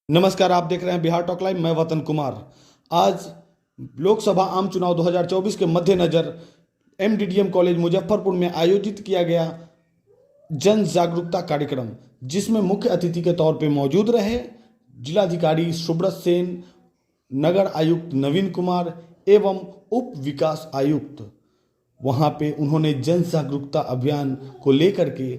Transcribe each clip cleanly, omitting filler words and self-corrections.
नमस्कार, आप देख रहे हैं बिहार टॉक लाइव। मैं वतन कुमार। आज लोकसभा आम चुनाव 2024 के मद्देनज़र एमडीडीएम कॉलेज मुजफ्फरपुर में आयोजित किया गया जन जागरूकता कार्यक्रम, जिसमें मुख्य अतिथि के तौर पे मौजूद रहे जिलाधिकारी सुब्रत सेन, नगर आयुक्त नवीन कुमार एवं उप विकास आयुक्त। वहाँ पे उन्होंने जन जागरूकता अभियान को लेकर के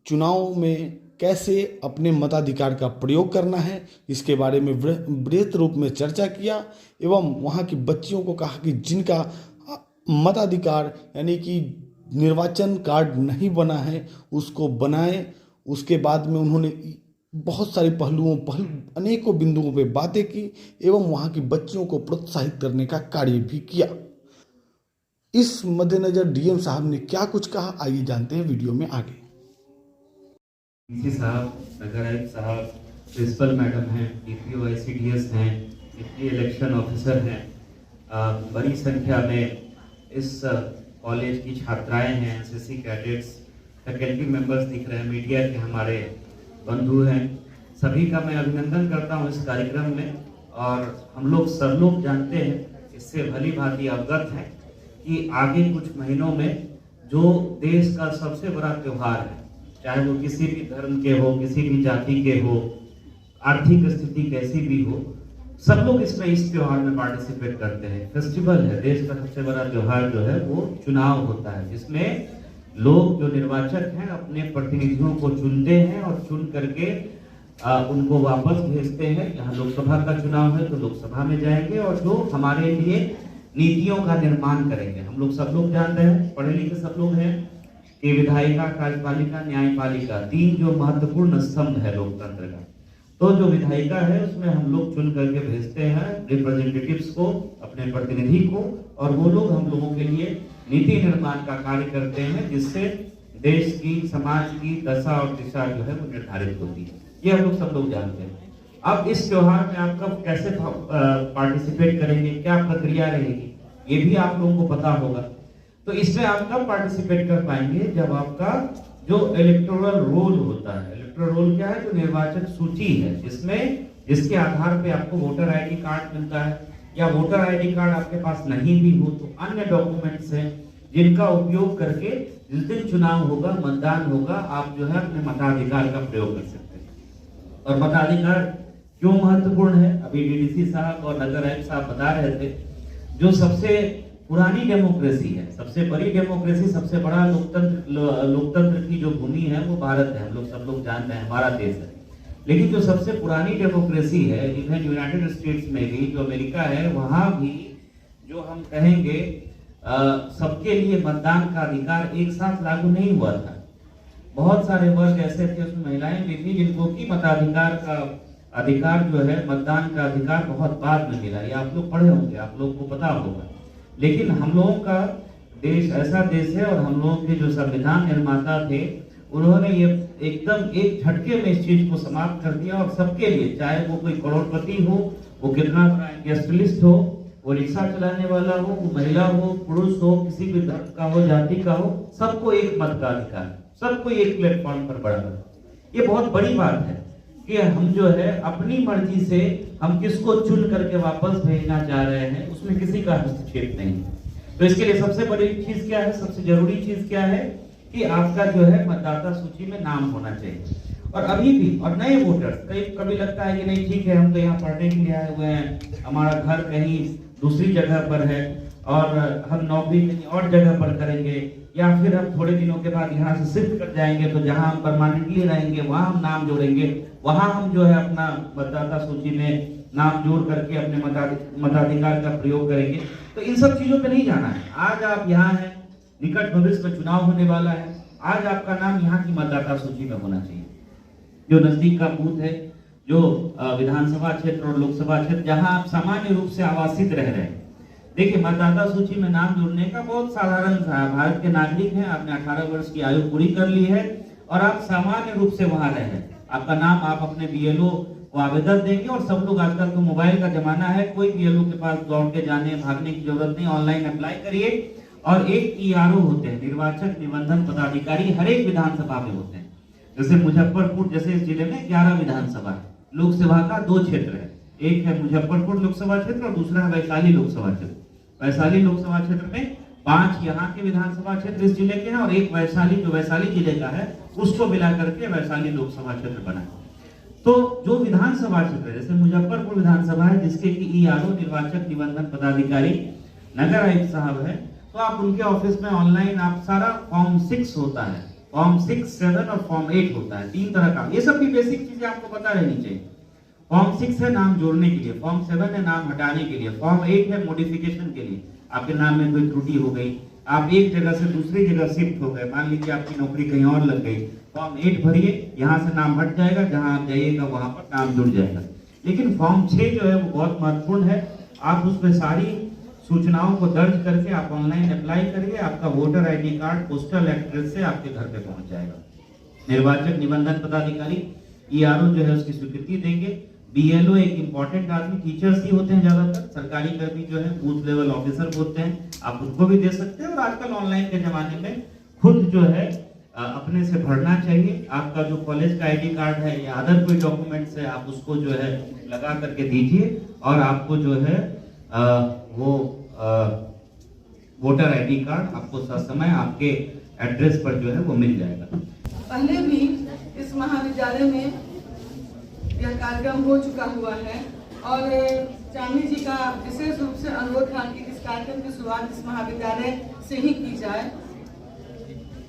चुनाव में कैसे अपने मताधिकार का प्रयोग करना है, इसके बारे में बृहत रूप में चर्चा किया एवं वहाँ की बच्चियों को कहा कि जिनका मताधिकार यानी कि निर्वाचन कार्ड नहीं बना है उसको बनाएं। उसके बाद में उन्होंने बहुत सारे अनेकों बिंदुओं पे बातें की एवं वहाँ की बच्चियों को प्रोत्साहित करने का कार्य भी किया। इस मद्देनज़र डीएम साहब ने क्या कुछ कहा, आइए जानते हैं वीडियो में आगे। डीसी साहब, नगर आयुक्त साहब, प्रिंसिपल मैडम हैं, डीपीओ ICDS हैं, डिप्टी इलेक्शन ऑफिसर हैं, बड़ी संख्या में इस कॉलेज की छात्राएं हैं, SSC कैडेट्स, फैकल्टी मेंबर्स दिख रहे हैं, मीडिया के हमारे बंधु हैं। सभी का मैं अभिनंदन करता हूं इस कार्यक्रम में। और हम लोग सब लोग जानते हैं, इससे भली भांति अवगत हैं कि आगे कुछ महीनों में जो देश का सबसे बड़ा त्यौहार है, चाहे वो किसी भी धर्म के हो, किसी भी जाति के हो, आर्थिक स्थिति कैसी भी हो, सब लोग इसमें इस त्योहार में पार्टिसिपेट करते हैं। फेस्टिवल है, देश का सबसे बड़ा त्योहार जो है वो चुनाव होता है, जिसमें लोग जो निर्वाचक हैं अपने प्रतिनिधियों को चुनते हैं और चुन करके उनको वापस भेजते हैं। यहाँ लोकसभा का चुनाव है तो लोकसभा में जाएंगे और जो हमारे लिए नीतियों का निर्माण करेंगे। हम लोग सब लोग जान रहे हैं, पढ़े लिखे सब लोग हैं कि विधायिका, कार्यपालिका, न्यायपालिका, तीन जो महत्वपूर्ण स्तंभ है लोकतंत्र का। तो जो विधायिका है उसमें हम लोग चुन करके भेजते हैं रिप्रेजेंटेटिव्स को, अपने प्रतिनिधि को, और वो लोग हम लोगों के लिए नीति निर्माण का कार्य करते हैं, जिससे देश की, समाज की दशा और दिशा जो है वो निर्धारित होती है। ये हम लोग सब लोग जानते हैं। अब इस त्योहार में आप कब कैसे पार्टिसिपेट करेंगे, क्या प्रक्रिया रहेगी, ये भी आप लोगों को पता होगा। तो इसमें आप कब पार्टिसिपेट कर पाएंगे, जब आपका जो इलेक्टोरल रोल होता है। इलेक्टोरल रोल क्या है? जो निर्वाचक सूची है, जिसके आधार पे आपको वोटर आईडी कार्ड मिलता है, या वोटर आईडी कार्ड आपके पास नहीं भी हो तो अन्य डॉक्यूमेंट्स हैं जिनका उपयोग करके जिस दिन चुनाव होगा, मतदान होगा, आप जो है अपने मताधिकार का प्रयोग कर सकते हैं। और मताधिकार क्यों महत्वपूर्ण है, अभी डीडीसी साहब और नगर आयुक्त साहब बता रहे थे। जो सबसे पुरानी डेमोक्रेसी है, सबसे बड़ी डेमोक्रेसी, सबसे बड़ा लोकतंत्र की जो भूमि है वो भारत है। हम लोग सब लोग जानते हैं, हमारा देश है। लेकिन जो सबसे पुरानी डेमोक्रेसी है, इवन यूनाइटेड स्टेट्स में भी, जो अमेरिका है, वहां भी जो हम कहेंगे सबके लिए मतदान का अधिकार एक साथ लागू नहीं हुआ था। बहुत सारे वर्ग ऐसे थे, उसमें महिलाएं भी थी, जिनको की मताधिकार का अधिकार जो है, मतदान का अधिकार बहुत बाद में मिला। ये आप लोग पढ़े होंगे, आप लोग को पता होगा। लेकिन हम लोगों का देश ऐसा देश है, और हम लोगों के जो संविधान निर्माता थे, उन्होंने ये एकदम एक झटके में इस चीज को समाप्त कर दिया। और सबके लिए, चाहे वो कोई करोड़पति हो, वो कितना बड़ा इंडस्ट्रियलिस्ट हो, वो रिक्शा चलाने वाला हो, वो महिला हो, पुरुष हो, किसी भी धर्म का हो, जाति का हो, सबको एक मत का अधिकार, सबको एक प्लेटफॉर्म पर बराबर। ये बहुत बड़ी बात है कि हम जो है अपनी मर्जी से हम किसको चुन करके वापस भेजना चाह रहे हैं, उसमें किसी का हस्तक्षेप नहीं। तो इसके लिए सबसे बड़ी चीज क्या है, सबसे जरूरी चीज क्या है कि आपका जो है मतदाता सूची में नाम होना चाहिए। और अभी भी, और नए वोटर्स, कभी लगता है कि नहीं ठीक है, हम तो यहाँ पढ़ने के लिए आए हुए हैं, हमारा घर कहीं दूसरी जगह पर है और हम नौकरी कहीं और जगह पर करेंगे, या फिर हम थोड़े दिनों के बाद यहाँ से शिफ्ट कर जाएंगे, तो जहाँ हम परमानेंटली रहेंगे वहाँ हम नाम जोड़ेंगे, वहाँ हम जो है अपना मतदाता सूची में नाम जोड़ करके अपने मताधिकार का प्रयोग करेंगे। तो इन सब चीजों पे नहीं जाना है। आज आप यहाँ हैं, निकट भविष्य में चुनाव होने वाला है, आज आपका नाम यहाँ की मतदाता सूची में होना चाहिए। जो नजदीक का बूथ है, जो विधानसभा क्षेत्र और लोकसभा क्षेत्र जहाँ आप सामान्य रूप से आवासित रह रहे हैं। देखिए, मतदाता सूची में नाम जोड़ने का बहुत साधारण सा है। भारत के नागरिक हैं, आपने 18 वर्ष की आयु पूरी कर ली है और आप सामान्य रूप से वहां रहे हैं। आपका नाम आप अपने BLO को आवेदन देंगे, और सब लोग, आजकल तो मोबाइल का जमाना है, कोई BLO के पास दौड़ के जाने भागने की जरूरत नहीं, ऑनलाइन अप्लाई करिए। और एक ERO होते हैं, निर्वाचक निबंधन पदाधिकारी, हर एक विधानसभा में होते हैं। जैसे मुजफ्फरपुर जैसे इस जिले में 11 विधानसभा है, लोक सेवा का 2 क्षेत्र है, एक है मुजफ्फरपुर लोकसभा क्षेत्र और दूसरा है वैशाली लोकसभा क्षेत्र। वैशाली लोकसभा क्षेत्र में 5 यहाँ के विधानसभा क्षेत्र इस जिले के हैं और एक वैशाली जो वैशाली जिले का है उसको मिला करके वैशाली लोकसभा क्षेत्र बना है। तो जो विधानसभा क्षेत्र जैसे मुजफ्फरपुर विधानसभा है जिसके की ईआरओ निर्वाचक निबंधन पदाधिकारी नगर आयुक्त साहब है, तो आप उनके ऑफिस में ऑनलाइन आप सारा फॉर्म 6 होता है, फॉर्म 6, 7 और फॉर्म 8 होता है, 3 तरह का। ये सब भी बेसिक चीजें आपको पता रहनी चाहिए। फॉर्म 6 है नाम जोड़ने के लिए, फॉर्म 7 है नाम हटाने के लिए, फॉर्म 8 है मॉडिफिकेशन के लिए, आपके नाम में कोई त्रुटि हो गई, आप एक जगह से दूसरी जगह शिफ्ट हो गए, मान लीजिए आपकी नौकरी कहीं और लग गई, फॉर्म 8 भरिए, यहाँ से नाम हट जाएगा, जहाँ आप जाइएगा वहां पर नाम जुड़ जाएगा। लेकिन फॉर्म 6 जो है वो बहुत महत्वपूर्ण है, आप उसमें सारी सूचनाओं को दर्ज करके आप ऑनलाइन अप्लाई करिए, आपका voter ID card postal address से आपके घर पे पहुंच जाएगा। निर्वाचक निबंधन पदाधिकारी ईआरओ जो है उसकी स्वीकृति देंगे। बीएलओ एक इंपॉर्टेंट आदमी, टीचर्स ही होते हैं ज्यादातर, सरकारी कर्मी जो है बूथ लेवल ऑफिसर होते हैं, आप उनको भी दे सकते हैं। और आजकल ऑनलाइन के जमाने में खुद जो है अपने से भरना चाहिए। आपका जो कॉलेज का आईडी कार्ड है या अदर कोई डॉक्यूमेंट्स है आप उसको जो है लगा करके दीजिए और आपको जो है वो वोटर आईडी कार्ड आपको ससमय आपके एड्रेस पर जो है वो मिल जाएगा। पहले भी इस महाविद्यालय में यह कार्यक्रम हो चुका हुआ है और चांदी जी का विशेष रूप से अनुरोध था कि इस कार्यक्रम की शुरुआत इस महाविद्यालय से ही की जाए।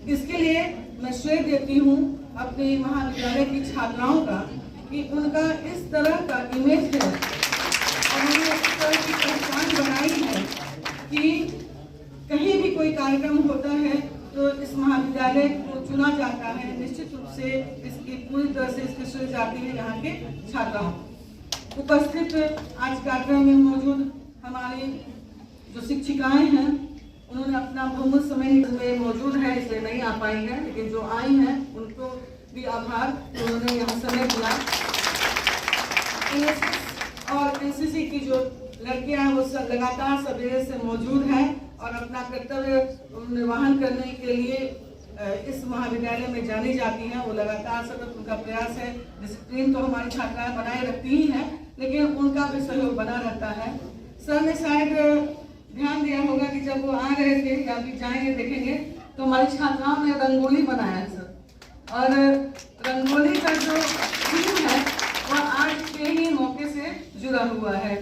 इसके लिए मैं श्रेय देती हूँ अपने महाविद्यालय की छात्राओं का कि उनका इस तरह का इमेज है और उन्होंने इस तरह की पहचान बनाई है कि कहीं भी कोई कार्यक्रम होता है तो इस महाविद्यालय को चुना जाता है। निश्चित रूप से इसकी पूरी तरह से इसकी श्रेय जाती है यहाँ के छात्राओं। उपस्थित आज कार्यक्रम में मौजूद हमारी जो शिक्षिकाएं हैं उन्होंने अपना बहुमूल्य समय में मौजूद है इसलिए नहीं आ पाई है, लेकिन जो आई हैं उनको भी आभार, उन्होंने यहाँ समय दिया। और एनसीसी की जो लड़कियां हैं वो लगातार सवेरे से मौजूद हैं और अपना कर्तव्य निर्वहन करने के लिए इस महाविद्यालय में जानी जाती हैं। वो लगातार सतत उनका प्रयास है। डिसिप्लिन तो हमारी छात्राएं बनाए रखती ही हैं, लेकिन उनका भी सहयोग बना रहता है। सर ने शायद ध्यान दिया होगा कि जब वो आ रहे थे या अभी जाएंगे देखेंगे तो हमारी छात्राओं ने रंगोली बनाया है सर, और रंगोली का जो थीम है वह आज के ही मौके से जुड़ा हुआ है।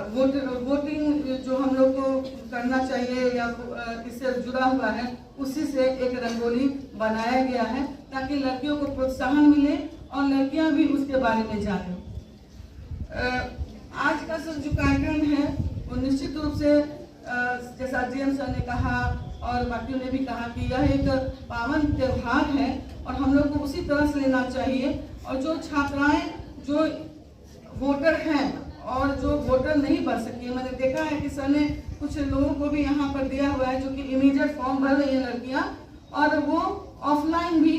वोटिंग जो हम लोग को करना चाहिए या इससे जुड़ा हुआ है, उसी से एक रंगोली बनाया गया है ताकि लड़कियों को प्रोत्साहन मिले और लड़कियां भी उसके बारे में जानें। आज का सब जो कार्यक्रम है वो निश्चित रूप से जैसा डीएम सर ने कहा और बाकियों ने भी कहा कि यह एक पावन त्योहार है और हम लोग को उसी तरह से लेना चाहिए। और जो छात्राएं जो वोटर हैं और जो वोटर नहीं बन सकी, मैंने देखा है कि सर ने कुछ लोगों को भी यहाँ पर दिया हुआ है जो कि इमीडिएट फॉर्म भर रही हैं लड़कियाँ और वो ऑफलाइन भी